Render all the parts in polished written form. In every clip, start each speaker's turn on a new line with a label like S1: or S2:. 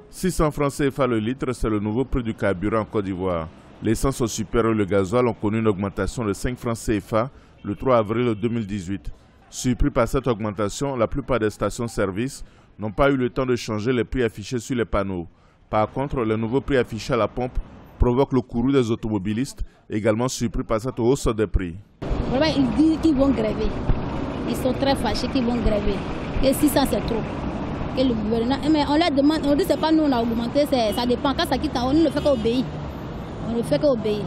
S1: 600 francs CFA le litre, c'est le nouveau prix du carburant en Côte d'Ivoire. L'essence au super et le gasoil ont connu une augmentation de 5 francs CFA le 3 avril 2018. Surpris par cette augmentation, la plupart des stations-service n'ont pas eu le temps de changer les prix affichés sur les panneaux. Par contre, les nouveaux prix affichés à la pompe provoquent le courroux des automobilistes, également surpris par cette hausse des prix.
S2: Vraiment, ils disent qu'ils vont gréver. Ils sont très fâchés qu'ils vont gréver. Et 600 c'est trop. Et le gouvernement, mais on leur demande, on dit c'est pas nous on a augmenté, ça dépend. Quand ça quitte, on ne fait qu'obéir. On ne fait qu'obéir.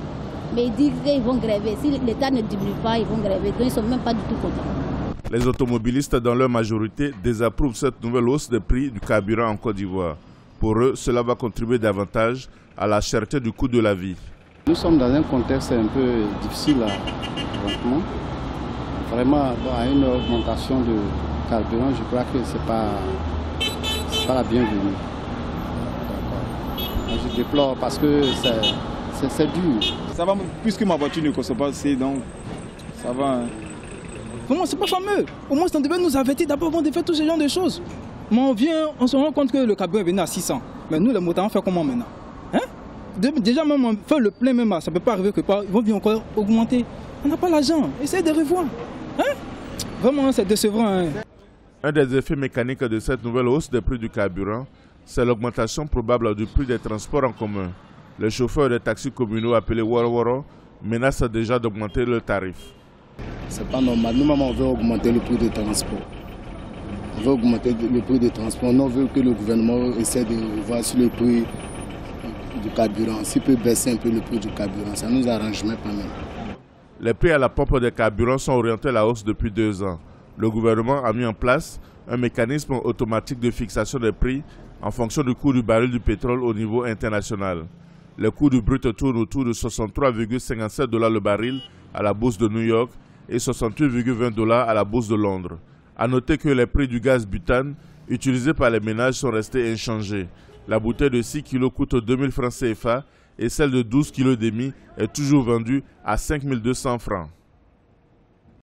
S2: Mais ils disent qu'ils vont gréver. Si l'État ne diminue pas, ils vont gréver. Donc ils ne sont même pas du tout contents. Les automobilistes, dans leur majorité, désapprouvent cette nouvelle hausse des prix du carburant en Côte d'Ivoire. Pour eux, cela va contribuer davantage à la cherté du coût de la vie.
S3: Nous sommes dans un contexte un peu difficile présentement. Vraiment, à une augmentation de carburant, je crois que ce n'est pas la bienvenue. Je déplore parce que c'est dur.
S4: Ça va, puisque ma voiture ne consomme pas assez, donc ça va. Comment c'est pas fameux? Au moins, ça devait nous avertir d'abord avant de faire tous ce genre de choses. Mais on se rend compte que le carburant est venu à 600. Mais nous, les motards, on fait comment maintenant? Hein? Déjà, même faire le plein, même, ça ne peut pas arriver que ils vont bien encore augmenter. On n'a pas l'argent. Essayez de revoir. Hein? Vraiment, c'est décevant. Hein?
S1: Un des effets mécaniques de cette nouvelle hausse des prix du carburant, c'est l'augmentation probable du prix des transports en commun. Les chauffeurs des taxis communaux appelés Waro menacent déjà d'augmenter le tarif.
S3: C'est pas normal. Nous-mêmes, on veut augmenter le prix des transports. On veut augmenter le prix des transports. On veut que le gouvernement essaie de voir sur le prix du carburant. S'il peut baisser un peu le prix du carburant, ça nous arrange même pas même.
S1: Les prix à la pompe des carburants sont orientés à la hausse depuis 2 ans. Le gouvernement a mis en place un mécanisme automatique de fixation des prix en fonction du coût du baril du pétrole au niveau international. Le coût du brut tourne autour de 63,57 $ le baril à la bourse de New York et 68,20 $ à la bourse de Londres. A noter que les prix du gaz butane utilisé par les ménages sont restés inchangés. La bouteille de 6 kg coûte 2000 francs CFA et celle de 12,5 kg est toujours vendue à 5200 francs.